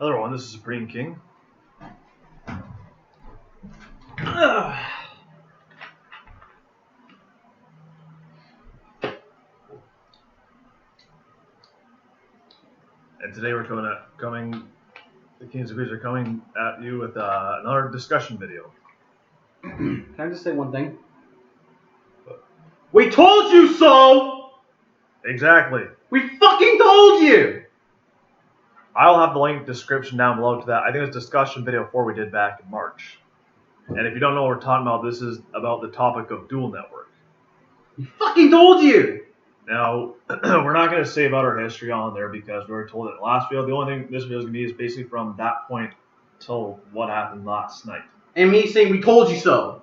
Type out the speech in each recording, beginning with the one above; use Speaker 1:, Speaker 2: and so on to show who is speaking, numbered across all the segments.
Speaker 1: Another one. This is Supreme King. And today we're the Kings of Queens are coming at you with another discussion video.
Speaker 2: Can I just say one thing? We told you so!
Speaker 1: Exactly.
Speaker 2: We fucking told you!
Speaker 1: I'll have the link description down below to that. I think it's a discussion video 4 we did back in March. And if you don't know what we're talking about, this is about the topic of Dueling Network.
Speaker 2: We fucking told you!
Speaker 1: Now, we're not going to say about our history on there because we already told it in the last video. The only thing this video is going to be is basically from that point till what happened last night.
Speaker 2: And me saying we told you so.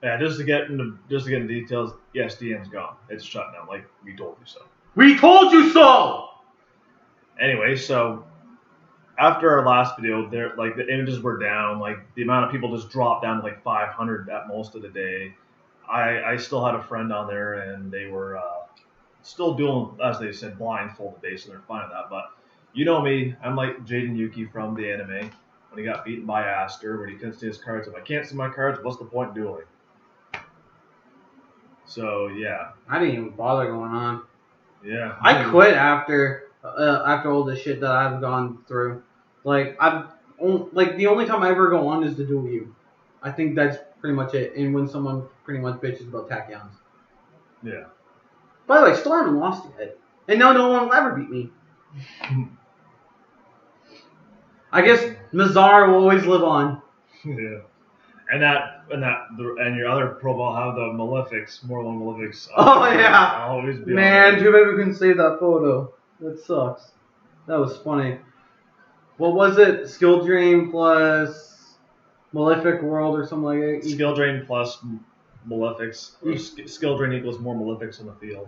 Speaker 1: Yeah, just to get into details, yes, DM's gone. It's shut down, like we told you so.
Speaker 2: We told you so!
Speaker 1: Anyway, so after our last video, the images were down, like the amount of people just dropped down to like 500 at most of the day. I still had a friend on there, and they were still doing, as they said, blindfolded base, and they're fine with that. But you know me, I'm like Jaden Yuki from the anime when he got beaten by Aster, when he couldn't see his cards. If I can't see my cards, what's the point in dueling? So yeah.
Speaker 2: I didn't even bother going on.
Speaker 1: Yeah.
Speaker 2: I quit after all the shit that I've gone through. Like the only time I ever go on is to duel you. I think that's pretty much it. And when someone pretty much bitches about tachyons.
Speaker 1: Yeah.
Speaker 2: By the way, still haven't lost yet. And no one will ever beat me. I guess Mazar will always live on.
Speaker 1: Yeah. And your other profile have the Malefics, more than Malefics.
Speaker 2: Oh yeah.
Speaker 1: I'll always be
Speaker 2: Man, too bad we couldn't save that photo. That sucks. That was funny. What was it? Skill Drain plus Malefic World or something like that?
Speaker 1: Skill Drain plus Malefics. Skill Drain equals more Malefics on the field.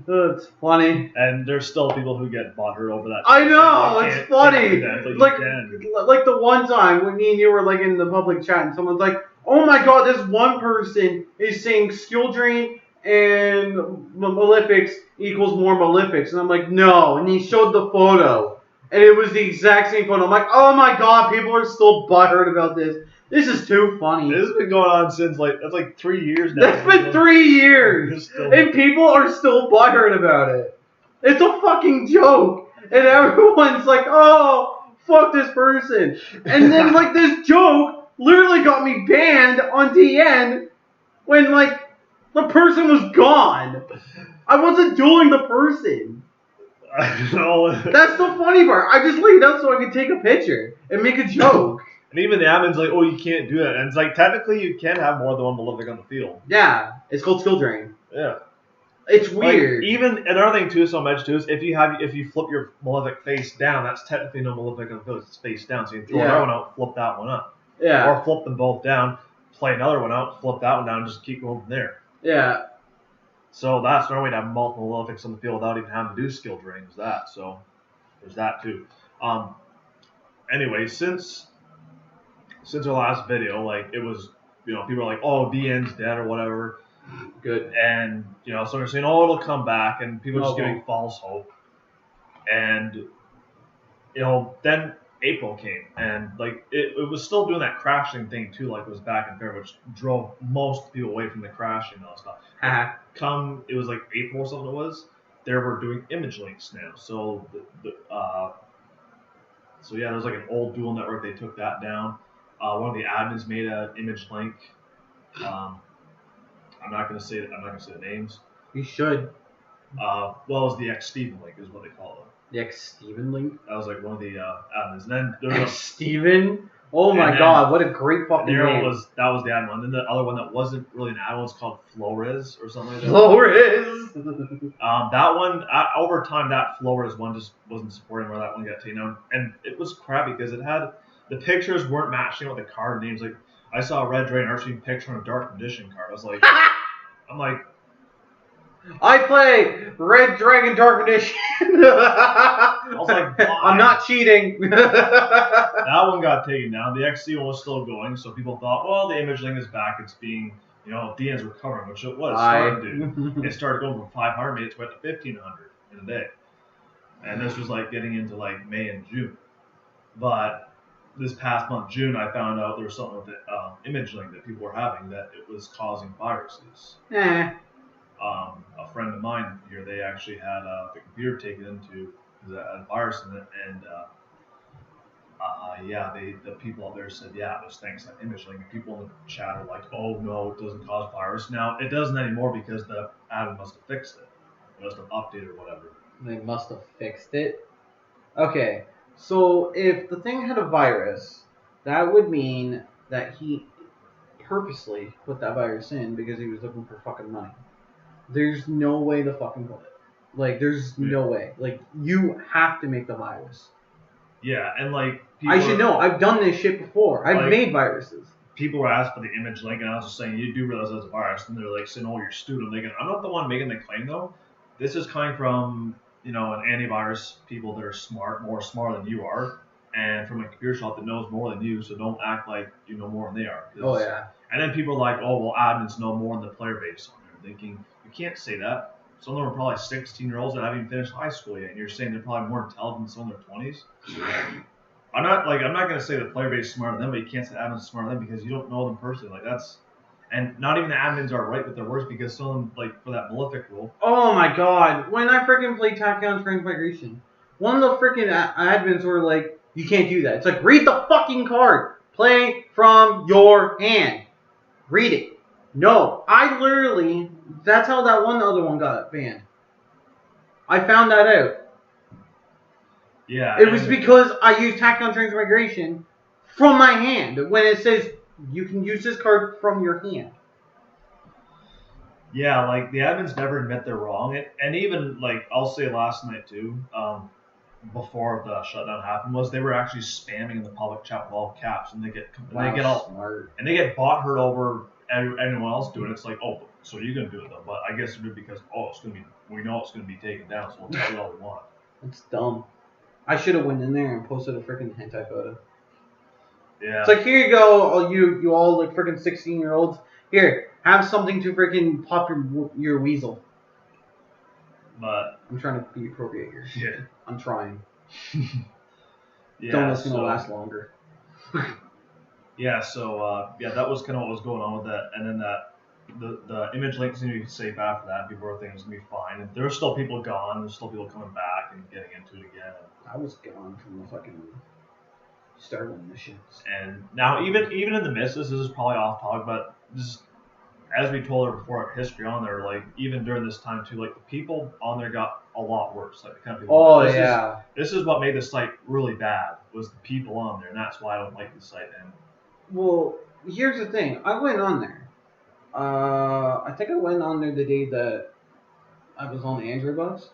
Speaker 2: That's funny.
Speaker 1: And there's still people who get butthurt over that.
Speaker 2: I know, it's funny. Like the one time when me and you were like in the public chat and someone's like, oh my god, this one person is saying Skill Drain and Malefics equals more Malefics. And I'm like, no. And he showed the photo. And it was the exact same photo. I'm like, oh my god, people are still butthurt about this. This is too funny.
Speaker 1: This has been going on since that's like 3 years now.
Speaker 2: That's been 3 years. And people are still butthurt about it. It's a fucking joke. And everyone's like, oh, fuck this person. And then like this joke literally got me banned on DN when like the person was gone. I wasn't dueling the person.
Speaker 1: I know.
Speaker 2: That's the funny part. I just laid out so I could take a picture and make a joke.
Speaker 1: And even the admin's like, oh, you can't do that. And it's like, technically, you can have more than one Malefic on the field.
Speaker 2: Yeah, it's called Skill Drain.
Speaker 1: Yeah.
Speaker 2: It's weird.
Speaker 1: Like, even another thing too, so much too, is if you flip your Malefic face down, that's technically no Malefic on the field. It's face down, so you can throw another one out, flip that one up.
Speaker 2: Yeah.
Speaker 1: Or flip them both down, play another one out, flip that one down, and just keep going from there.
Speaker 2: Yeah.
Speaker 1: So that's another way to have multiple Malefics on the field without even having to do skill drain. Is that so? There's that too. Anyway, since our last video, like it was, people are like, oh, DN's dead or whatever.
Speaker 2: Good.
Speaker 1: And so they're saying, oh, it'll come back, and people are just giving false hope. And then April came, and like it was still doing that crashing thing too, like it was back in February, which drove most people away from the crashing and all that stuff. It was like April or something. It was. They were doing image links now, so so yeah, there's like an old Duel Network. They took that down. One of the admins made an image link. I'm not gonna say the names.
Speaker 2: You should.
Speaker 1: Well, it was the X Steven link is what they call it.
Speaker 2: The X Steven link?
Speaker 1: That was like one of the admins. And then there was
Speaker 2: Steven? Oh my god, what a great fucking name.
Speaker 1: That was the admin. And then the other one that wasn't really an admin was called Flores or something like that.
Speaker 2: Flores!
Speaker 1: That one, over time, that Flores one just wasn't supporting where that one got taken down. And it was crappy because the pictures weren't matching with the card names. Like, I saw a Red Drain Archie picture on a Dark Condition card. I was like,
Speaker 2: I play Red Dragon Dark Edition.
Speaker 1: I was like,
Speaker 2: I'm not cheating.
Speaker 1: That one got taken down. The XC one was still going, so people thought, well, the image link is back. It's being, DN's recovering, which it was starting to. It started going from 500, made its way to 1,500 in a day. and this was like getting into like May and June. But this past month, June, I found out there was something with the image link that people were having that it was causing viruses. A friend of mine here, they actually had the computer taken into a virus in it, and the people out there said, yeah, it was thanks to that image link. And people in the chat are like, oh no, it doesn't cause virus. Now it doesn't anymore because the admin must have fixed it. It must have updated or whatever.
Speaker 2: They must have fixed it. Okay, so if the thing had a virus, that would mean that he purposely put that virus in because he was looking for fucking money. There's no way to fucking put it. Like, there's no way. Like, you have to make the virus.
Speaker 1: Yeah, and like...
Speaker 2: I should know. I've done this shit before. I've made viruses.
Speaker 1: People were asked for the image link, and I was just saying, you do realize that's a virus. And they're like saying, oh, you're stupid. I'm thinking, I'm not the one making the claim, though. This is coming from, an antivirus people that are more smart than you are, and from a computer shop that knows more than you, so don't act like you know more than they are.
Speaker 2: Oh, yeah.
Speaker 1: And then people are like, oh, well, admins know more than the player base. I'm thinking, you can't say that. Some of them are probably 16-year-olds that haven't even finished high school yet, and you're saying they're probably more intelligent than some in their 20s? I'm not going to say the player base is smarter than them, but you can't say the admins are smarter than them because you don't know them personally. And not even the admins are right with their words because some of them, like, for that malefic rule.
Speaker 2: Oh my god, when I freaking played Tachyon Transmigration, one of the freaking admins were like, you can't do that. It's like, read the fucking card. Play from your hand. Read it. No, I literally, that's how that other one got banned. I found that out.
Speaker 1: Yeah.
Speaker 2: It was because I used Tachyon Transmigration from my hand when it says you can use this card from your hand.
Speaker 1: Yeah, like the admins never admit they're wrong. And even like I'll say last night too, before the shutdown happened, was they were actually spamming in the public chat with all caps, and they get all smart, and they get bot hurt over anyone else doing it. It's like, oh, so you're gonna do it though? But I guess it's because we know it's gonna be taken down, so we'll tell you all we want.
Speaker 2: It's dumb. I should have went in there and posted a freaking hentai photo.
Speaker 1: Yeah.
Speaker 2: It's like, here you go, all you all like freaking 16-year-olds. Here, have something to freaking pop your weasel.
Speaker 1: But
Speaker 2: I'm trying to be appropriate here.
Speaker 1: Yeah.
Speaker 2: I'm trying.
Speaker 1: Yeah.
Speaker 2: Don't gonna last longer.
Speaker 1: Yeah. So that was kind of what was going on with that, and then the image link seemed to be safe after that. People were thinking it was gonna be fine, and there were still people gone. There's still people coming back and getting into it again.
Speaker 2: I was gone from the fucking start of the shits.
Speaker 1: And now even in the midst, this is probably off topic, but this, as we told her before, history on there, like even during this time too, like the people on there got a lot worse. Like the kind of people. This is what made the site really bad, was the people on there, and that's why I don't like the site. And
Speaker 2: well, here's the thing. I went on there. I think I went on there the day that I was on the Android bus.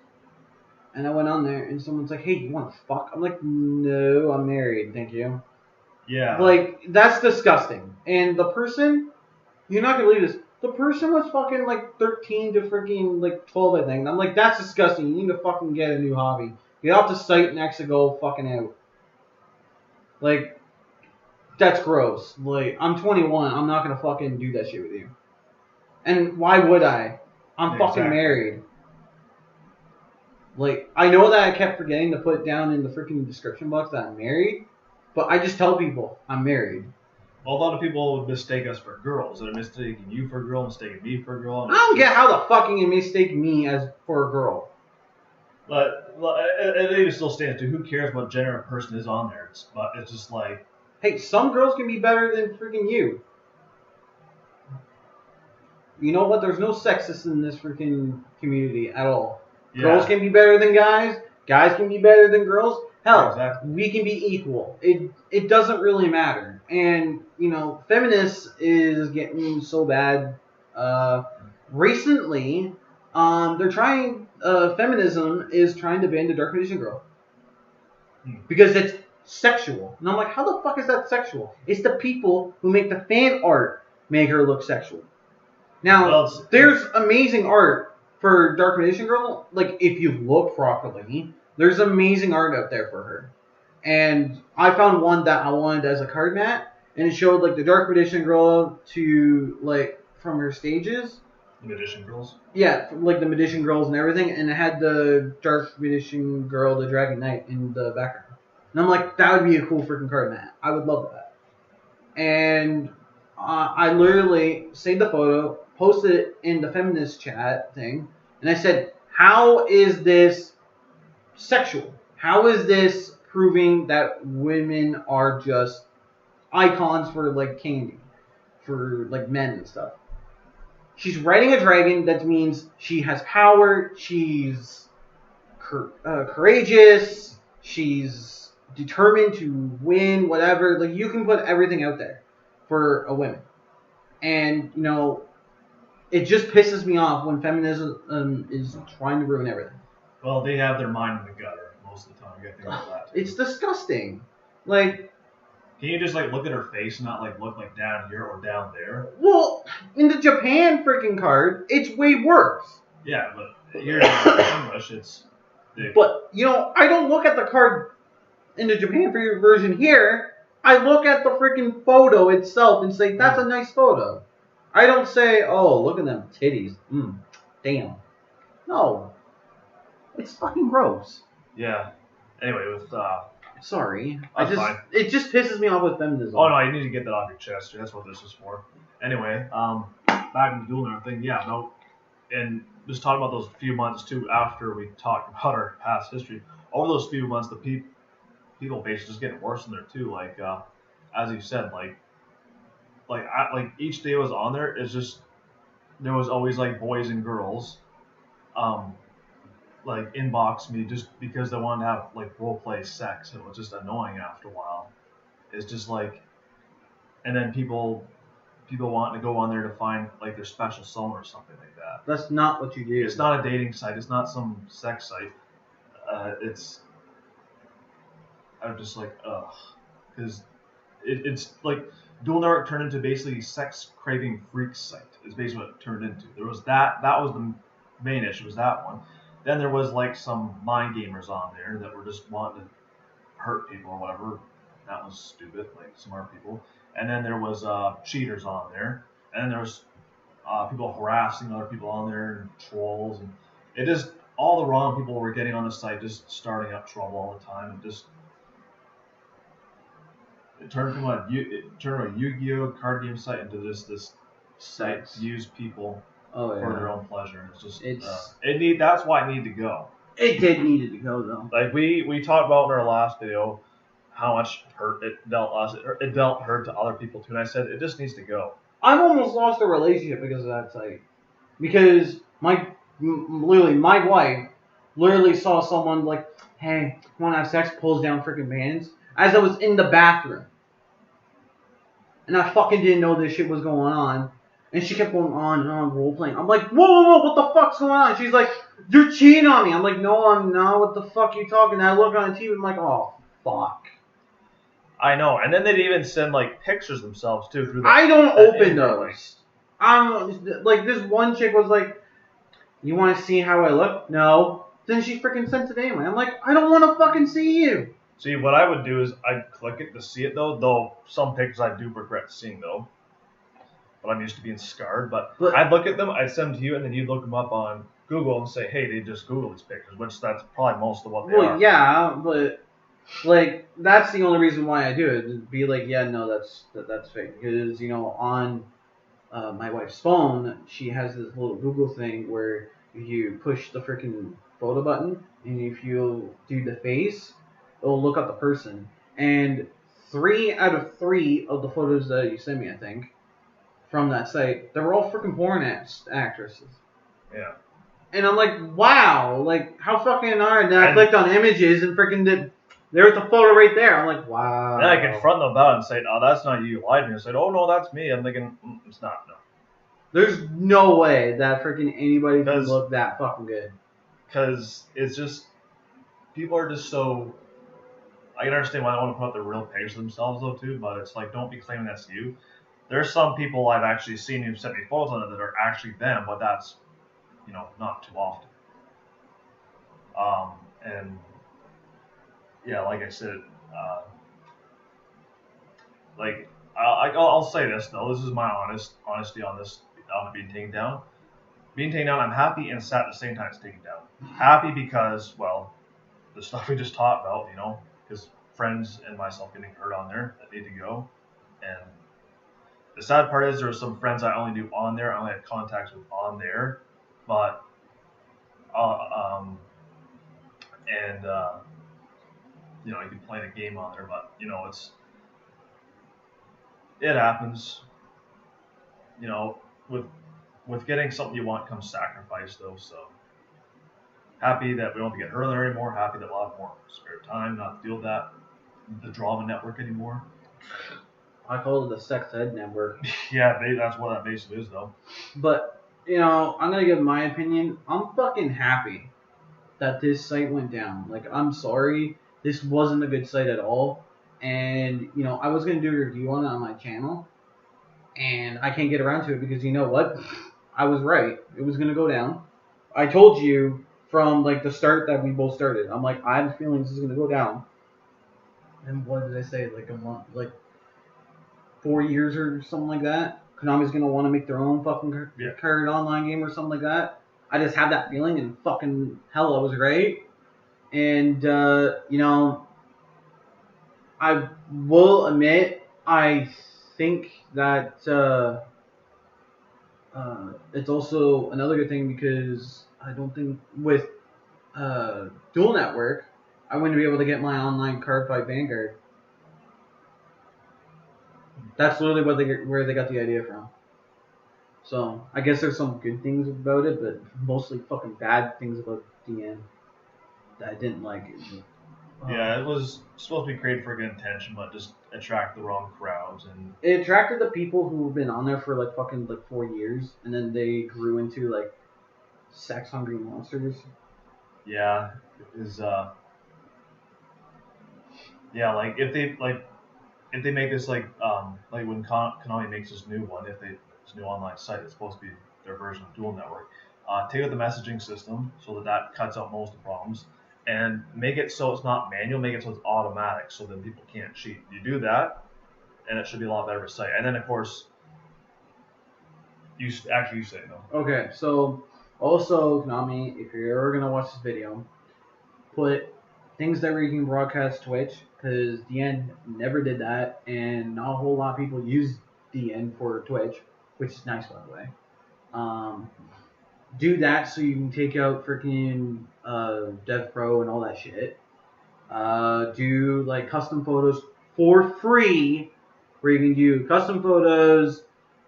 Speaker 2: And I went on there, and someone's like, hey, you want to fuck? I'm like, no, I'm married, thank you.
Speaker 1: Yeah.
Speaker 2: Like, that's disgusting. And the person, you're not going to believe this, the person was fucking, like, 13 to freaking, like, 12, I think. And I'm like, that's disgusting. You need to fucking get a new hobby. Get off the site next to go fucking out. Like, that's gross. Like, I'm 21. I'm not going to fucking do that shit with you. And why would I? I'm fucking married. Like, I know that I kept forgetting to put down in the freaking description box that I'm married, but I just tell people I'm married.
Speaker 1: Well, a lot of people would mistake us for girls. They're mistaking you for a girl, mistaking me for a girl.
Speaker 2: I don't get how the fucking you mistake me as for a girl.
Speaker 1: But it even still stands to who cares what gender a person is on there. But it's just like,
Speaker 2: hey, some girls can be better than freaking you. You know what? There's no sexist in this freaking community at all. Yeah. Girls can be better than guys. Guys can be better than girls. Hell, exactly. We can be equal. It doesn't really matter. And, feminists is getting so bad. Recently, they're trying, feminism is trying to ban the Dark Magician Girl. Because it's sexual. And I'm like, how the fuck is that sexual? It's the people who make the fan art make her look sexual. Now, there's amazing art for Dark Magician Girl. Like, if you look properly, there's amazing art out there for her. And I found one that I wanted as a card mat, and it showed, like, the Dark Magician Girl to, like, from her stages.
Speaker 1: The magician girls.
Speaker 2: Yeah, like the magician girls and everything, and it had the dark magician girl, the dragon knight, in the background. And I'm like, that would be a cool freaking card, man. I would love that. And I literally saved the photo, posted it in the feminist chat thing, and I said, how is this sexual? How is this proving that women are just icons for like candy, for like men and stuff? She's riding a dragon. That means she has power. She's courageous. She's determined to win. Whatever. Like you can put everything out there for a woman, and you know, it just pisses me off when feminism is trying to ruin everything.
Speaker 1: Well, they have their mind in the gutter most of the time. You gotta think about that too.
Speaker 2: It's disgusting. Like,
Speaker 1: can you just like look at her face and not like look like down here or down there?
Speaker 2: Well, in the Japan freaking card, it's way worse.
Speaker 1: Yeah, but here in English, it's.
Speaker 2: But you know, I don't look at the card in the Japan version here. I look at the freaking photo itself and say that's a nice photo. I don't say, oh, look at them titties. Damn. No. It's fucking gross.
Speaker 1: Yeah. Anyway, with
Speaker 2: sorry.
Speaker 1: fine.
Speaker 2: It just pisses me off with feminism.
Speaker 1: Oh no, you need to get that off your chest. That's what this is for. Anyway, back in the dueling network thing, yeah, no, and just talking about those few months too after we talked about our past history. Over those few months, the people base is just getting worse in there too. Like as you said, like each day was on there. It's just there was always like boys and girls, like inbox me just because they wanted to have like role play sex. It was just annoying after a while. It's just like, and then people want to go on there to find like their special someone or something like that.
Speaker 2: That's not what you do.
Speaker 1: It's not a dating site. It's not some sex site. I'm just like, ugh, because it's like Dueling Network turned into basically sex craving freak site. Is basically what it turned into. There was that was the main issue, was that one. Then there was like some mind gamers on there that were just wanting to hurt people or whatever. That was stupid, like smart people. And then there was cheaters on there. And then there was people harassing other people on there and trolls. And it just, all the wrong people were getting on the site, just starting up trouble all the time. And just, it turned from a Yu-Gi-Oh card game site into this site to use people for their own pleasure. And that's why it needed to go.
Speaker 2: It did need to go though.
Speaker 1: Like we talked about in our last video, how much hurt it dealt us. It dealt hurt to other people too, and I said it just needs to go.
Speaker 2: I've almost lost a relationship because of that site. Because my wife literally saw someone like, hey, want to have sex? Pulls down freaking bands as I was in the bathroom, and I fucking didn't know this shit was going on. And she kept going on and on role playing. I'm like, whoa, what the fuck's going on? She's like, you're cheating on me. I'm like, no, I'm not. What the fuck are you talking? And I look on the TV. I'm like, oh fuck.
Speaker 1: I know. And then they'd even send like pictures themselves too through.
Speaker 2: I don't open those. Like this one chick was like, you want to see how I look? No. Then she freaking sent it anyway. I'm like, I don't want to fucking see you.
Speaker 1: See, what I would do is I'd click it to see it though some pictures I do regret seeing though. But I'm used to being scarred. But I'd look at them, I'd send them to you, and then you'd look them up on Google and say, hey, they just Googled these pictures, which that's probably most of what they are.
Speaker 2: Well, yeah, but like that's the only reason why I do it. It'd be like, yeah, no, that's fake. Because you know, on my wife's phone, she has this little Google thing where you push the freaking photo button, and if you do the face, it'll look up the person. And 3 out of 3 of the photos that you sent me, I think, from that site, they were all freaking porn actresses.
Speaker 1: Yeah.
Speaker 2: And I'm like, wow, like how fucking hard. And then I clicked on images and freaking there was the photo right there. I'm like, wow.
Speaker 1: And I confront them about it and say, oh, that's not you. You lied to me. I said, oh no, that's me. I'm thinking, it's not. No.
Speaker 2: There's no way that freaking anybody can look that fucking good.
Speaker 1: Because it's just, people are just so. I can understand why they want to put up their real page of themselves though too, but it's like, don't be claiming that's you. There's some people I've actually seen who've sent me photos on it that are actually them, but that's, not too often. And yeah, like I said, I'll say this though. This is my honesty on this, on it being taken down. being taken down, I'm happy and sad at the same time it's taken down. Happy because, well, the stuff we just talked about, you know, because friends and myself getting hurt on there that need to go. And the sad part is there were some friends I only knew on there, I only had contacts with on there, but and you know, you can play the game on there, but you know, it happens. You know, with getting something you want comes sacrifice, though. So happy that we don't have to get hurt there anymore. Happy that we'll have more spare time, not to deal with that the drama network anymore.
Speaker 2: I call it the sex ed network.
Speaker 1: Yeah, that's what that basically is, though.
Speaker 2: But you know, I'm gonna give my opinion. I'm fucking happy that this site went down. Like, I'm sorry, this wasn't a good site at all. And you know, I was gonna do a review on it on my channel, and I can't get around to it because you know what? I was right. It was gonna go down. I told you from like the start that we both started. I'm like, I have a feeling this is gonna go down. And what did I say? Like a month, like 4 years or something like that. Konami's gonna want to make their own fucking card online game or something like that. I just have that feeling, and fucking hell, I was right. And you know, I will admit, I think that it's also another good thing because I don't think with Dual Network, I wouldn't be able to get my online card fight Vanguard. That's literally where they got the idea from. So I guess there's some good things about it, but mostly fucking bad things about DN that I didn't like.
Speaker 1: Yeah, it was supposed to be created for good intention, but just attract the wrong crowds, and
Speaker 2: it attracted the people who've been on there for like fucking like 4 years, and then they grew into like sex hungry monsters.
Speaker 1: Yeah, is yeah, like if they make this like when Konami makes this new one, this new online site, it's supposed to be their version of Dual Network. Take out the messaging system so that cuts out most of the problems, and make it so it's not manual, make it so it's automatic, so then people can't cheat. You do that, and it should be a lot better of a site. And then of course, you say no.
Speaker 2: Okay, so also Konami, if you're ever gonna watch this video, put things that where you can broadcast Twitch, because DN never did that, and not a whole lot of people use DN for Twitch, which is nice, by the way. Do that so you can take out freaking Dev Pro and all that shit. Do like custom photos for free, where you can do custom photos,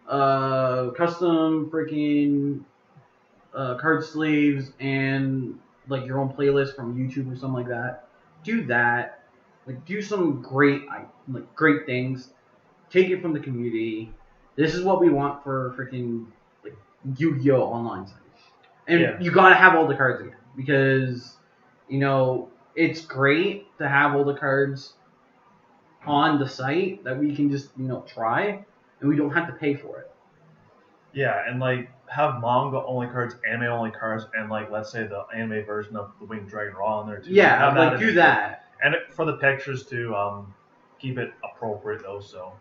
Speaker 2: custom freaking card sleeves, and like your own playlist from YouTube or something like that. Do that. Like, do some great things. Take it from the community. This is what we want for freaking like Yu-Gi-Oh! Online sites. And you gotta have all the cards again, because you know it's great to have all the cards on the site that we can just try, and we don't have to pay for it.
Speaker 1: Yeah, and like have manga only cards, anime only cards, and like let's say the anime version of the Winged Dragon Raw on there too.
Speaker 2: Yeah, like do that.
Speaker 1: And for the pictures to keep it appropriate though, so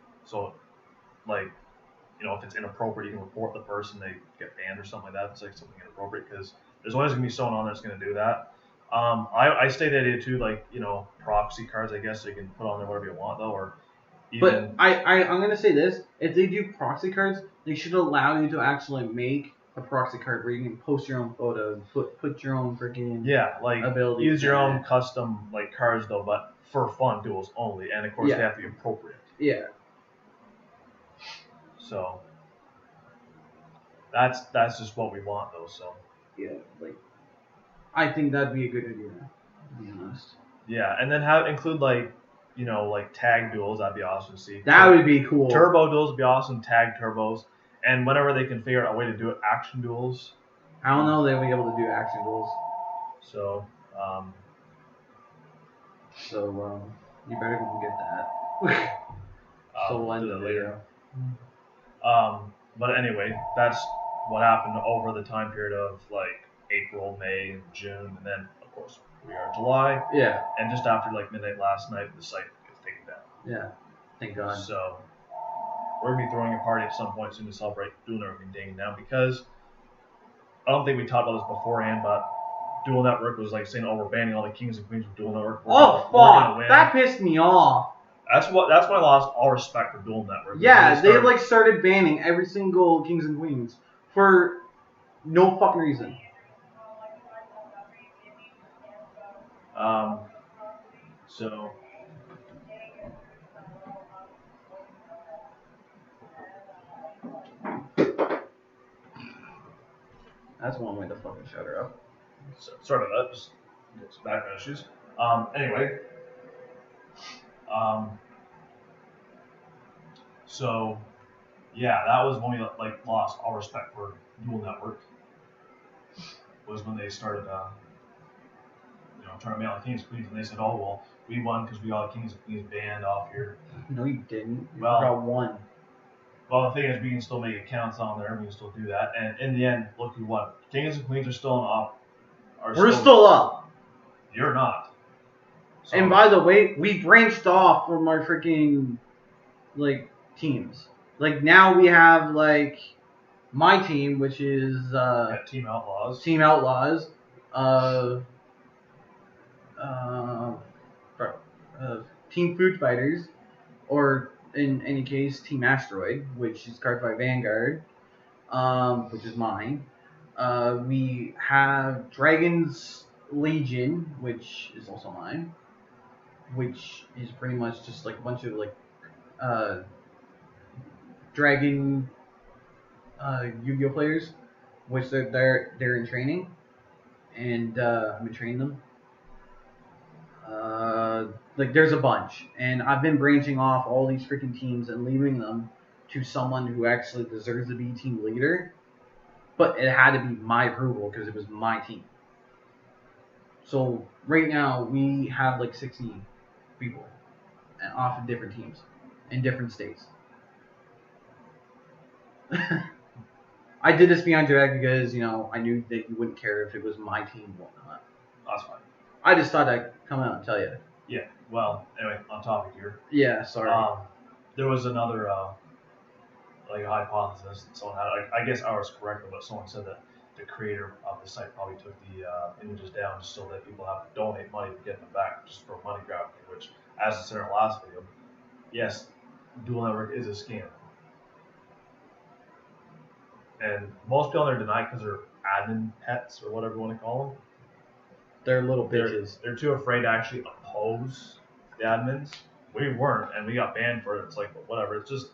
Speaker 1: like if it's inappropriate, you can report the person, they get banned or something like that. If it's like something inappropriate, because there's always gonna be someone on there that's gonna do that. I stay the idea too, like proxy cards, I guess, so you can put on there whatever you want though, or even.
Speaker 2: But I'm gonna say this: if they do proxy cards, they should allow you to actually make a proxy card where you can post your own photos, put your own freaking abilities.
Speaker 1: Use your own custom cards though, but for fun duels only, and of course they have to be appropriate.
Speaker 2: Yeah.
Speaker 1: So that's just what we want though. So
Speaker 2: yeah, I think that'd be a good idea, to be honest.
Speaker 1: Yeah, and then include tag duels. That'd be awesome to see.
Speaker 2: That would be cool.
Speaker 1: Turbo duels would be awesome. Tag turbos, and whenever they can figure out a way to do it, action duels.
Speaker 2: I don't know they'll be able to do action duels.
Speaker 1: So
Speaker 2: you better go get that. So we'll end it later.
Speaker 1: But anyway, that's what happened over the time period of April, May, June, and then of course we are July.
Speaker 2: Yeah.
Speaker 1: And just after midnight last night, the site gets taken down.
Speaker 2: Yeah. Thank God.
Speaker 1: So we're gonna be throwing a party at some point soon to celebrate doing everything taken down, because I don't think we talked about this beforehand, but Dual Network was like saying, "Oh, we're banning all the kings and queens of Dual Network."
Speaker 2: Oh fuck! That pissed me off.
Speaker 1: That's when I lost all respect for Dual Network.
Speaker 2: Yeah, they like started banning every single kings and queens for no fucking reason.
Speaker 1: So.
Speaker 2: That's one way to fucking shut her up.
Speaker 1: So, sorry about that. Just some background issues. Anyway. So, yeah, that was when we like lost all respect for Dual Network. Was when they started, trying to ban all the kings and queens, and they said, "Oh well, we won because we got kings and queens banned off here."
Speaker 2: No, you didn't. You
Speaker 1: well,
Speaker 2: got one.
Speaker 1: Well, the thing is, we can still make accounts on there. We can still do that, and in the end, look who won. Kings and queens are still up.
Speaker 2: We're still up.
Speaker 1: You're not.
Speaker 2: So, and by the way, we branched off from our freaking like teams. Like now we have like my team, which is
Speaker 1: Team Outlaws.
Speaker 2: Team Outlaws. Team Food Fighters, or in any case, Team Asteroid, which is carded by Vanguard, which is mine. We have Dragon's Legion, which is also mine, which is pretty much just like a bunch of like Dragon Yu-Gi-Oh players, which they're in training, and I've been training them. Like there's a bunch, and I've been branching off all these freaking teams and leaving them to someone who actually deserves to be team leader, but it had to be my approval because it was my team. So right now we have like 60 people off of different teams in different states. I did this behind your back because I knew that you wouldn't care if it was my team or whatnot.
Speaker 1: That's fine.
Speaker 2: I just thought I'd come out and tell you.
Speaker 1: Yeah. Well, anyway, on topic here.
Speaker 2: Yeah. Sorry.
Speaker 1: There was another like a hypothesis that someone had. I guess I was correct, but someone said that the creator of the site probably took the images down just so that people have to donate money to get them back, just for money grabbing. Which, as I said in our last video, yes, Dual Network is a scam, and most people are denied because they're admin pets or whatever you want to call them.
Speaker 2: They're little bitches.
Speaker 1: They're too afraid to actually oppose the admins. We weren't, and we got banned for it. It's like, whatever. It's just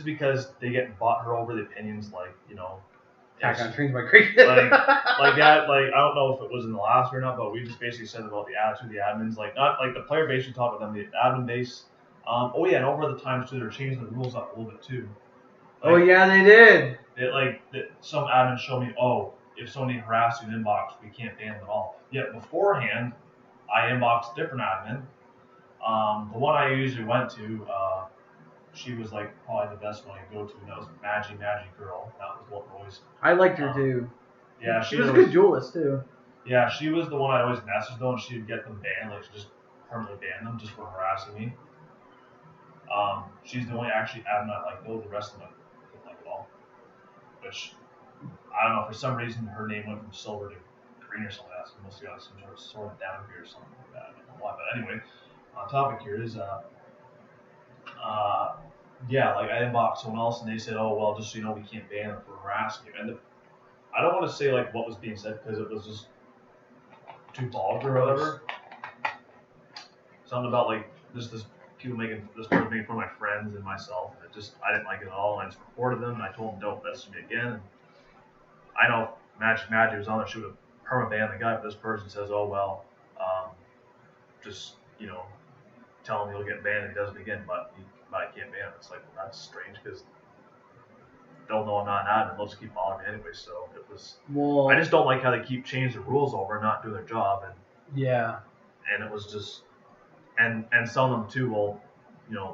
Speaker 1: because they get butthurt over the opinions, like,
Speaker 2: Attack on Trains by Creek.
Speaker 1: like that. Like, I don't know if it was in the last or not, but we just basically said about the attitude of the admins. Like, not like the player base, we talked about them, the admin base. Oh yeah, and over the times too, they're changing the rules up a little bit too.
Speaker 2: Like, oh yeah, they did.
Speaker 1: Some admins show me, if somebody harasses you in inbox, we can't ban them at all. Yet beforehand, I inboxed a different admin. The one I usually went to, she was like probably the best one I go to, and that was Maggie Girl. That was what always.
Speaker 2: I liked her too.
Speaker 1: Yeah,
Speaker 2: she was a good duelist too.
Speaker 1: Yeah, she was the one I always messaged though, and she would get them banned, like she just permanently ban them just for harassing me. She's the only actually admin I like though. The rest of them I didn't like at all. Which I don't know, for some reason her name went from silver to green or something like that. So must have got some sort of down here or something like that. I don't know why. But anyway, on topic here is like I inboxed someone else and they said, "Oh well, just so you know, we can't ban them for harassing you." And I don't want to say like what was being said because it was just too vulgar or whatever. Something about like this people making this person making fun of my friends and myself. And I didn't like it at all. And I just reported them and I told them don't message me again. And I know Magic was on there. She would have perma-banned the guy, but this person says, "Oh well, just tell him he'll get banned and he does it again, but I can't ban him." It's like, well, that's strange because they'll know I'm not an admin. They'll just keep following me anyway. So it was. Well, I just don't like how they keep changing the rules over and not doing their job. And
Speaker 2: yeah.
Speaker 1: And it was just, and some of them too. Well,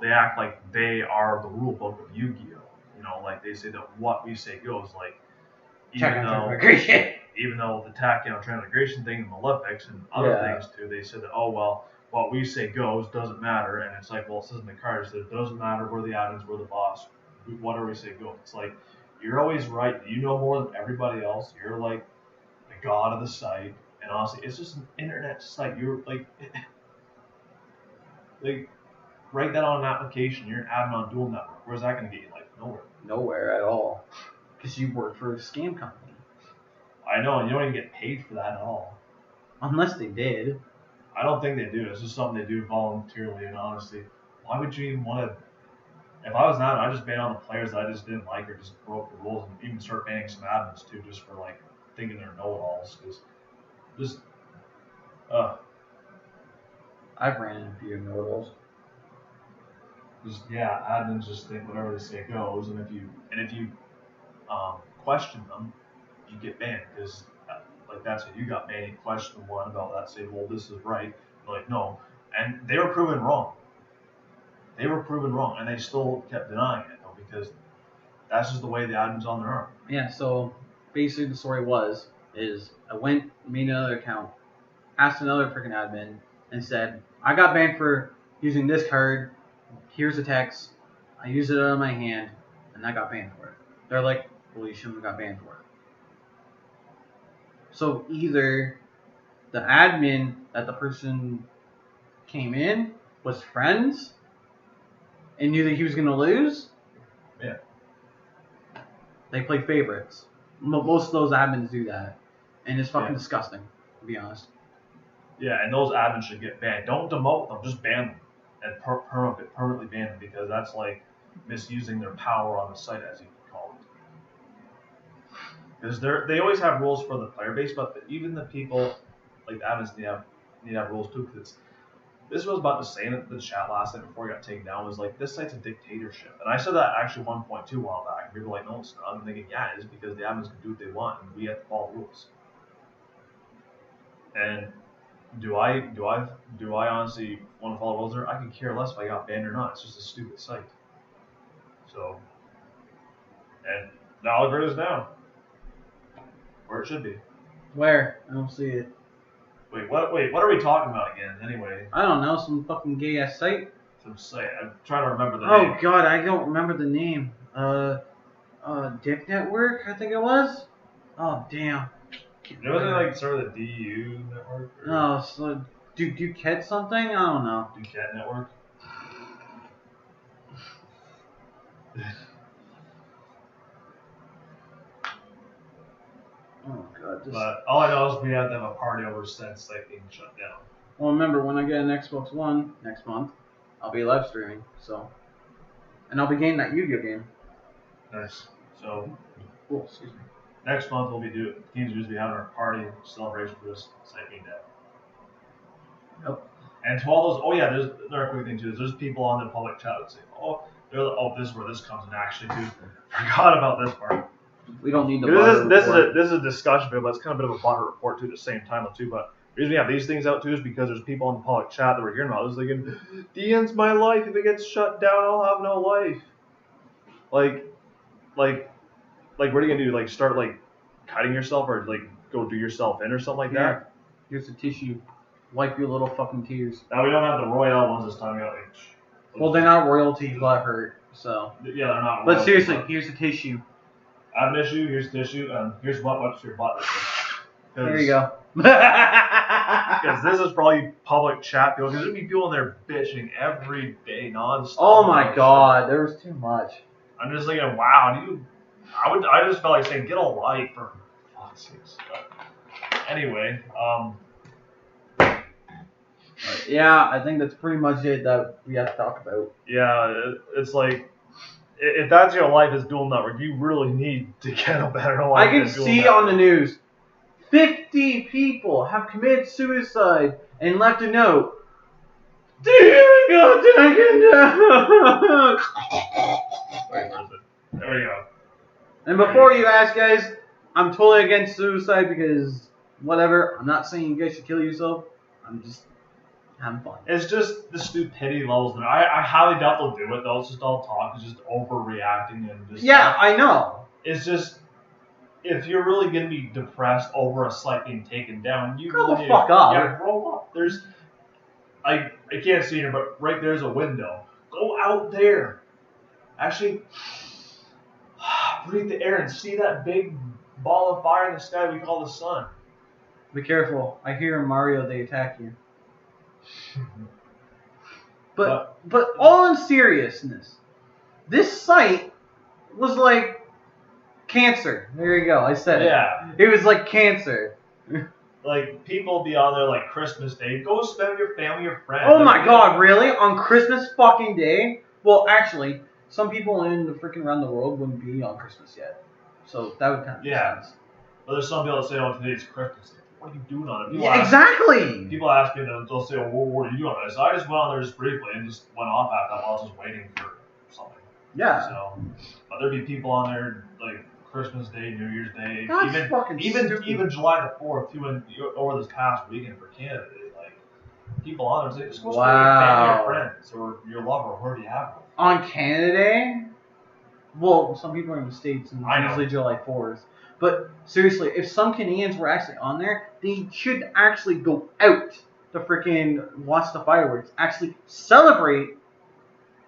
Speaker 1: they act like they are the rule book of Yu-Gi-Oh. Like they say that what we say goes. Like even though the Tachyon transmigration thing in the Olympics and other things too, they said that what we say goes doesn't matter, and it's like, well, it says in the cards that it doesn't matter, we're the admins, we're the boss, whatever we say goes. It's like you're always right. You know more than everybody else. You're like the god of the site. And honestly, it's just an internet site. You're like write that on an application. You're an admin on Dueling Network. Where's that going to get you? Like nowhere.
Speaker 2: Nowhere at all. Because you work for a scam company.
Speaker 1: I know, and you don't even get paid for that at all.
Speaker 2: Unless they did.
Speaker 1: I don't think they do. It's just something they do voluntarily. And honestly, why would you even want to? If I was not, I just ban on the players that I just didn't like or just broke the rules, and even start banning some admins too, just for like thinking they're know-it-alls. Because just,
Speaker 2: I've ran into a few know-it-alls.
Speaker 1: Yeah, admins just think whatever they say goes, and if you question them, you get banned because like that's what you got banned. You question one about that, say, well, this is right. They're like, no, and they were proven wrong. They were proven wrong, and they still kept denying it though, because that's just the way the admin's on their arm.
Speaker 2: Yeah. So basically, the story is I went, made another account, asked another freaking admin, and said I got banned for using this card. Here's the text. I used it on my hand, and I got banned for it. They're like, well, you shouldn't have got banned for it. So either the admin that the person came in was friends and knew that he was going to lose.
Speaker 1: Yeah.
Speaker 2: They play favorites. Most of those admins do that. And it's fucking disgusting, to be honest.
Speaker 1: Yeah, and those admins should get banned. Don't demote them, just ban them. And permanently ban them, because that's like misusing their power on the site, as you can call it. Because they always have rules for the player base, but even the people, like the admins, need to have rules too. Because this was about to say in the chat last night before it got taken down, was like, this site's a dictatorship. And I said that actually 1.2 a while back. And people were like, no, it's not. I'm thinking, yeah, it is, because the admins can do what they want, and we have to follow rules. And do I honestly want to follow rules there? I could care less if I got banned or not. It's just a stupid site. So, and the algorithm is down where it should be.
Speaker 2: Where? I don't see it.
Speaker 1: Wait, what are we talking about again? Anyway.
Speaker 2: I don't know. Some fucking gay ass site.
Speaker 1: Some site. I'm trying to remember the name.
Speaker 2: Oh god, I don't remember the name. Dick Network, I think it was. Oh damn.
Speaker 1: Wasn't it like sort of the DU network? Or
Speaker 2: no, so Duquette something? I don't know.
Speaker 1: Duquette Network?
Speaker 2: Oh god.
Speaker 1: But all I know is we have to have a party over since like being shut down.
Speaker 2: Well, remember, when I get an Xbox One next month, I'll be live streaming, so. And I'll be getting that Yu-Gi-Oh game.
Speaker 1: Nice. So.
Speaker 2: Cool, excuse me.
Speaker 1: Next month we'll be Teams will be having our party celebration for this site being down.
Speaker 2: Yep.
Speaker 1: And to all those, there's another quick thing too. There's people on the public chat that say, this is where this comes in. Actually, too, forgot about this part.
Speaker 2: We don't need the.
Speaker 1: This is a discussion video, but it's kind of a bit of a butter report too at the same time too. But the reason we have these things out too is because there's people on the public chat that we're hearing about. It's thinking, the end's my life. If it gets shut down, I'll have no life. Like, what are you gonna do? Like, start like cutting yourself, or like go do yourself in, or something like that?
Speaker 2: Here's the tissue. Wipe your little fucking tears.
Speaker 1: Now we don't have the Royale ones this time. We got
Speaker 2: well, they're not royalty, but hurt. So.
Speaker 1: Yeah, they're not.
Speaker 2: But seriously, here's the tissue.
Speaker 1: I have an issue. Here's the tissue, and here's what's your butt.
Speaker 2: There you go.
Speaker 1: Because this is probably public chat people. Because there'd be people in there bitching every day, nonstop.
Speaker 2: Oh my god, there was too much.
Speaker 1: I'm just thinking, wow, I just felt like saying, get a life for fuck's sakes. But anyway,
Speaker 2: yeah, I think that's pretty much it that we have to talk about.
Speaker 1: Yeah, it's like, if that's your life as Dueling Network, you really need to get a better life.
Speaker 2: I can see on the news, 50 people have committed suicide and left a note. Dear God, taken down.
Speaker 1: Wait, where is it? There we go.
Speaker 2: And before you ask, guys, I'm totally against suicide because whatever. I'm not saying you guys should kill yourself. I'm just having fun.
Speaker 1: It's just the stupidity levels. I highly doubt they'll do it though. It's just all talk. It's just overreacting and just.
Speaker 2: Yeah, I know.
Speaker 1: It's just, if you're really gonna be depressed over a site being taken down, you
Speaker 2: grow
Speaker 1: really
Speaker 2: the fuck up.
Speaker 1: Yeah, grow up. I can't see here, but right there's a window. Go out there. Actually, breathe the air and see that big ball of fire in the sky we call the sun.
Speaker 2: Be careful. I hear in Mario they attack you. But all in seriousness, this site was like cancer. There you go. I said it.
Speaker 1: Yeah.
Speaker 2: It was like cancer.
Speaker 1: Like, people be on there like Christmas Day. Go spend with your family, your friends.
Speaker 2: Oh my God, really? On Christmas fucking Day? Well, actually, some people in the freaking around the world wouldn't be on Christmas yet. So that would kind of make sense.
Speaker 1: But there's some people that say, oh, today's Christmas. What are you doing on it?
Speaker 2: Yeah, exactly.
Speaker 1: People ask me, they'll say, well, what are you doing on this? So I just went on there just briefly and just went off after that while I was just waiting for something.
Speaker 2: Yeah.
Speaker 1: So, but there'd be people on there like Christmas Day, New Year's Day,
Speaker 2: That's
Speaker 1: even July the 4th too, and over this past weekend for Canada Day, like people on there say, just go spend with your family, your friends, or your lover, whoever you have.
Speaker 2: On Canada Day? Well, some people are in the States and it's usually July 4th. But seriously, if some Canadians were actually on there, they should actually go out to freaking watch the fireworks, actually celebrate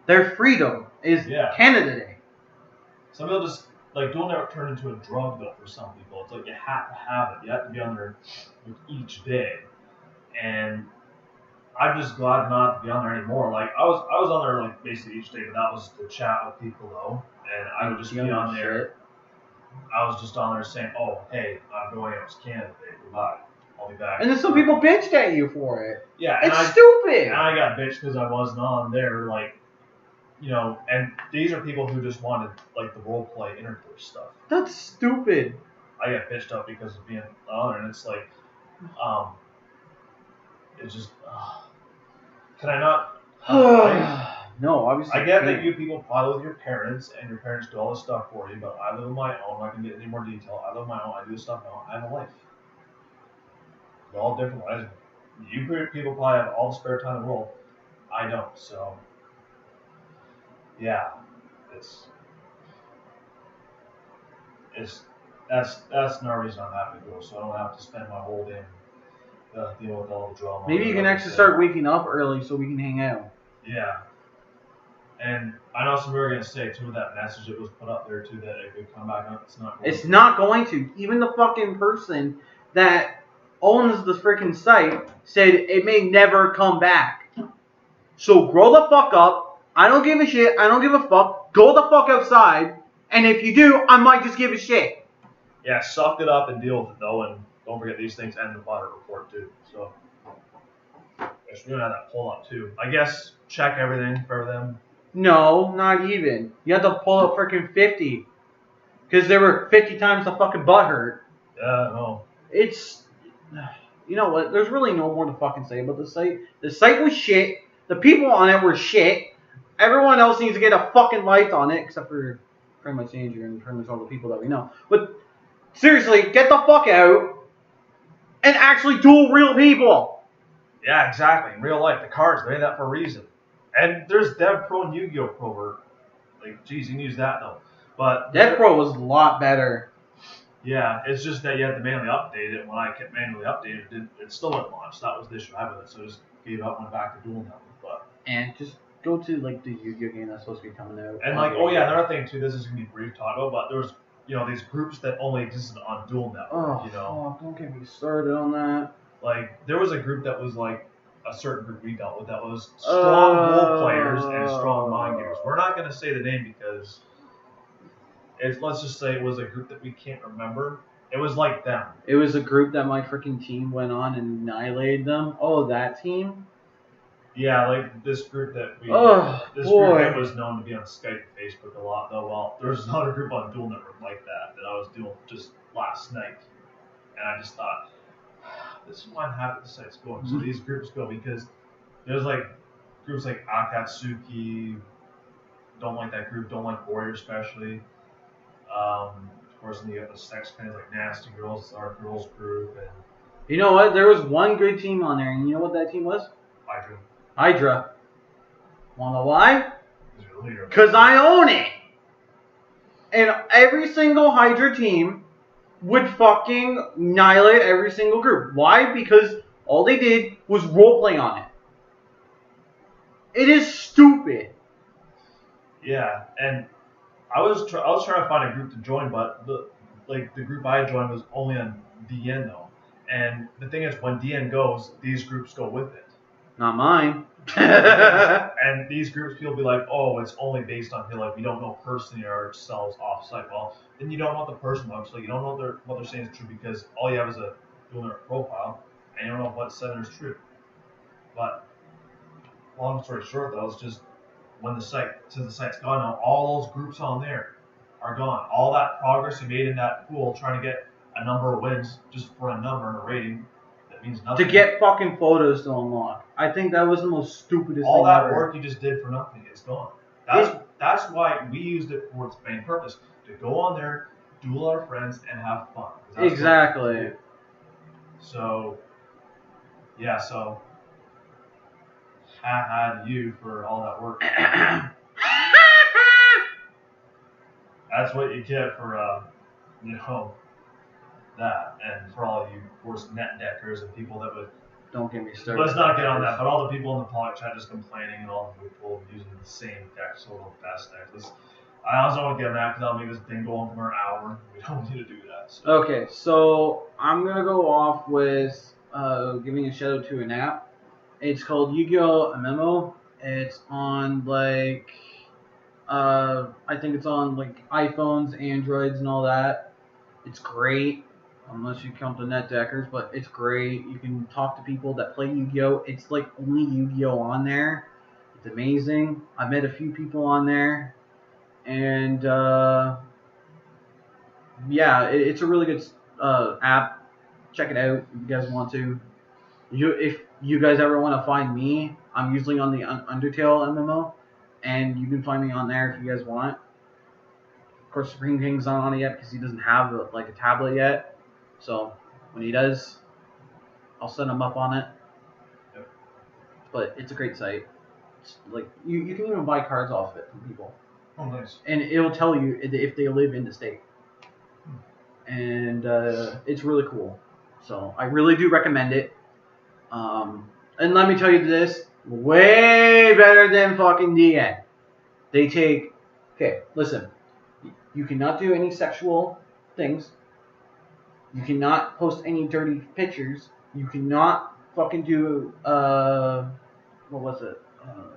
Speaker 2: their freedom. Is Canada Day.
Speaker 1: Some people just like Dueling Network turned into a drug though for some people. It's like you have to have it. You have to be on there with each day, and I'm just glad not to be on there anymore. Like I was on there like basically each day, but that was to chat with people though, and I would just be on there. I was just on there saying, oh, hey, I'm going out to Canada Day. Goodbye. I'll be back.
Speaker 2: And then some people bitched at you for it.
Speaker 1: Yeah.
Speaker 2: It's stupid.
Speaker 1: And I got bitched because I wasn't on there, like, you know, and these are people who just wanted, like, the role play intercourse stuff.
Speaker 2: That's stupid.
Speaker 1: I got bitched up because of being on there, and it's like, it's just, can I not?
Speaker 2: No, obviously.
Speaker 1: I get that you people follow with your parents, and your parents do all this stuff for you, but I live my own. I'm not going to get any more detail. I live my own. I do this stuff my own. I have a life. We're all different lives. You people probably have all the spare time in the world. I don't, so. Yeah. That's another reason I'm happy to go, so I don't have to spend my whole day dealing with all the drama.
Speaker 2: Maybe you can actually start waking up early so we can hang out.
Speaker 1: Yeah. And I know some people are going to say, too, that message that was put up there, too, that it could come back up. It's
Speaker 2: not going to. Even the fucking person that owns the freaking site said it may never come back. So grow the fuck up. I don't give a shit. I don't give a fuck. Go the fuck outside. And if you do, I might just give a shit.
Speaker 1: Yeah, suck it up and deal with it, though. And don't forget these things and the audit report, too. So, we're going to have that pull up, too. I guess check everything for them.
Speaker 2: No, not even. You have to pull up freaking 50. Because there were 50 times the fucking butt hurt.
Speaker 1: Yeah, no.
Speaker 2: It's... You know what? There's really no more to fucking say about the site. The site was shit. The people on it were shit. Everyone else needs to get a fucking light on it, except for pretty much Andrew and pretty much all the people that we know. But seriously, get the fuck out and actually duel real people.
Speaker 1: Yeah, exactly. In real life, the cards, they made that for a reason. And there's Dev Pro and Yu-Gi-Oh! Pro where, like, geez, you can use that though. But
Speaker 2: Dev Pro was a lot better.
Speaker 1: Yeah, it's just that you had to manually update it. When I kept manually updating it, still didn't launch. That was the issue I had with it. So I just gave up and went back to Dueling Network. But
Speaker 2: just go to like the Yu-Gi-Oh! Game that's supposed to be coming out.
Speaker 1: And like, oh yeah, another thing too. This is gonna be brief talk about, but there was, you know, these groups that only existed on Dueling Network. You know,
Speaker 2: don't get me started on that.
Speaker 1: Like, there was a group that was like a certain group we dealt with that was strong role players and strong mind gamers. We're not gonna say the name because let's just say it was a group that we can't remember. It was like them.
Speaker 2: It was a group that my freaking team went on and annihilated them. Oh, that team?
Speaker 1: Yeah, like this group that we. This
Speaker 2: boy.
Speaker 1: group was known to be on Skype and Facebook a lot, though. Well, there was another group on Dueling Network like that I was doing just last night, and I just thought, this is why I'm happy the site's going. So these groups go because there's like groups like Akatsuki, don't like that group, don't like Warrior especially. Of course, then you got the sex fans like Nasty Girls, our girls group, and
Speaker 2: you know what? There was one good team on there, and you know what that team was? Hydra. Wanna why? Because I own it. And every single Hydra team would fucking annihilate every single group. Why? Because all they did was roleplay on it. It is stupid.
Speaker 1: Yeah, and I was trying to find a group to join, but the group I joined was only on DN though. And the thing is, when DN goes, these groups go with it.
Speaker 2: Not mine.
Speaker 1: And these groups, people be like, oh, it's only based on here. Like, we don't know personally ourselves off-site. Well, then you don't know what the person looks like. You don't know what they're saying is true because all you have is a Dueling Network profile, and you don't know what said is true. But long story short, though, it's just when the site's gone now, all those groups on there are gone. All that progress you made in that pool trying to get a number of wins just for a number and a rating that means nothing.
Speaker 2: To get fucking photos to unlock. I think that was the most stupidest
Speaker 1: all
Speaker 2: thing
Speaker 1: that
Speaker 2: ever.
Speaker 1: work you just did for nothing. It's gone. That's why we used it for its main purpose, to go on there, duel our friends, and have fun.
Speaker 2: Exactly.
Speaker 1: So, yeah, so ha to you for all that work. That's what you get for, that. And for all of you, of course, net deckers and people that would...
Speaker 2: Don't get me started.
Speaker 1: Let's not get on that, but all the people in the public chat just complaining and all the people using the same deck, so the best deck. I also don't want to get on that because that'll make this thing go on for an hour. We don't need to do that. So.
Speaker 2: Okay, so I'm going to go off with giving a shout out to an app. It's called Yu-Gi-Oh! MMO. It's on, like, I think it's on, like, iPhones, Androids, and all that. It's great. Unless you count the net deckers, but it's great. You can talk to people that play Yu-Gi-Oh! It's like only Yu-Gi-Oh! On there. It's amazing. I've met a few people on there. And, yeah, it's a really good app. Check it out if you guys want to. If you guys ever want to find me, I'm usually on the Undertale MMO. And you can find me on there if you guys want. Of course, Supreme King's not on it yet because he doesn't have a tablet yet. So when he does, I'll set him up on it.
Speaker 1: Yep.
Speaker 2: But it's a great site. It's like you can even buy cards off it from people.
Speaker 1: Oh, nice.
Speaker 2: And it'll tell you if they live in the state. And it's really cool. So I really do recommend it. And let me tell you this, way better than fucking DN. They take... Okay, listen. You cannot do any sexual things. You cannot post any dirty pictures. You cannot fucking do, what was it?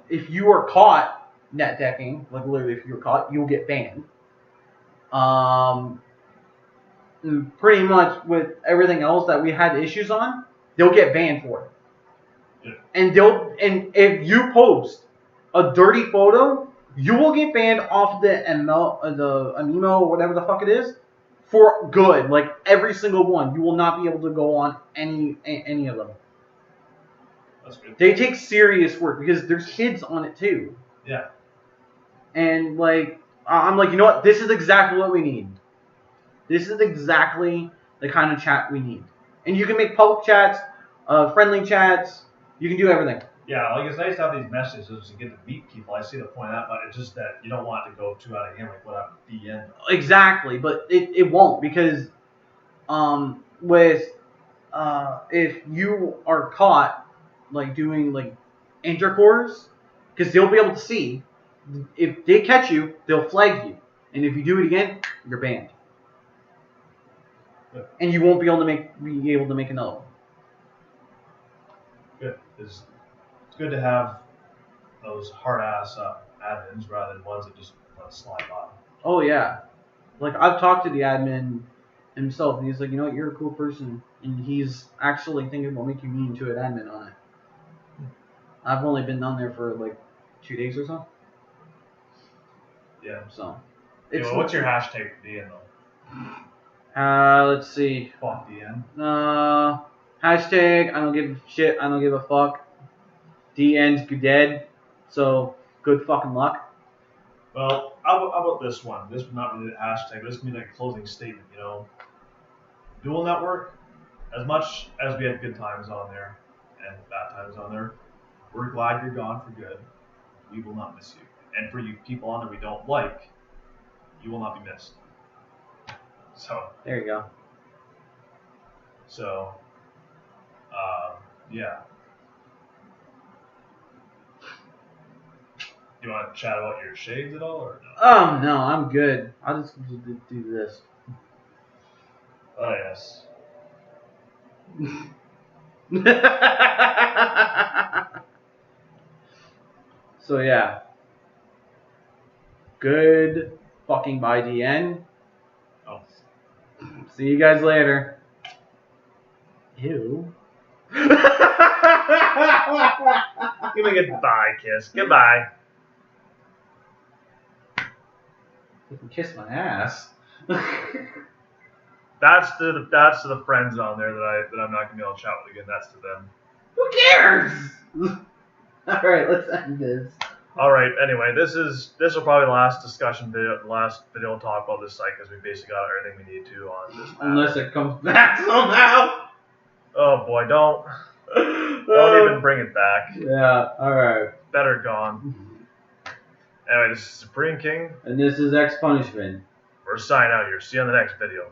Speaker 2: If you are caught net decking, like literally if you're caught, you'll get banned. Pretty much with everything else that we had issues on, they'll get banned for it. Yeah. And if you post a dirty photo, you will get banned off the email or whatever the fuck it is. For good, like every single one, you will not be able to go on any of them.
Speaker 1: That's good.
Speaker 2: They take serious work because there's kids on it too.
Speaker 1: Yeah.
Speaker 2: And like, I'm like, you know what? This is exactly what we need. This is exactly the kind of chat we need. And you can make public chats, friendly chats. You can do everything.
Speaker 1: Yeah, like it's nice to have these messages to get to meet people. I see the point of that, but it's just that you don't want it to go too out of hand, like what happened at the end.
Speaker 2: Exactly, but it won't because if you are caught like doing like intercourse, because they'll be able to see if they catch you, they'll flag you, and if you do it again, you're banned, and you won't be able to make another one.
Speaker 1: Good. It's good to have those hard ass admins rather than ones that just let slide by.
Speaker 2: Oh yeah, like I've talked to the admin himself, and he's like, you know what, you're a cool person, and he's actually thinking about making me into an admin on it. I've only been on there for like 2 days or so.
Speaker 1: Yeah.
Speaker 2: So.
Speaker 1: Well, what's your hashtag for DN though?
Speaker 2: Let's see.
Speaker 1: Fuck DN.
Speaker 2: Hashtag I don't give a shit. I don't give a fuck. DN's dead. So good fucking luck.
Speaker 1: Well, how about this one? This is not really a hashtag, but this can be like a closing statement, you know. Dueling Network, as much as we had good times on there and bad times on there, we're glad you're gone for good. We will not miss you. And for you people on there we don't like, you will not be missed. So.
Speaker 2: There you go.
Speaker 1: So, yeah. You you want to chat about your shades at all, or no?
Speaker 2: No, I'm good. I'll just do this.
Speaker 1: Oh yes.
Speaker 2: So yeah. Good fucking bye, DN.
Speaker 1: Oh.
Speaker 2: See you guys later. Ew.
Speaker 1: Give me a goodbye kiss. Goodbye.
Speaker 2: You can kiss my ass.
Speaker 1: That's to the friends on there that I'm not gonna be able to chat with again. That's to them.
Speaker 2: Who cares? All right, let's end this.
Speaker 1: All right. Anyway, this will probably the last discussion video, the last video to talk about this site because we basically got everything we need to on this map.
Speaker 2: Unless it comes back somehow.
Speaker 1: Oh boy, don't even bring it back.
Speaker 2: Yeah. All right.
Speaker 1: Better gone. Anyway, this is Supreme King.
Speaker 2: And this is X Punishment.
Speaker 1: We're signing out here. See you on the next video.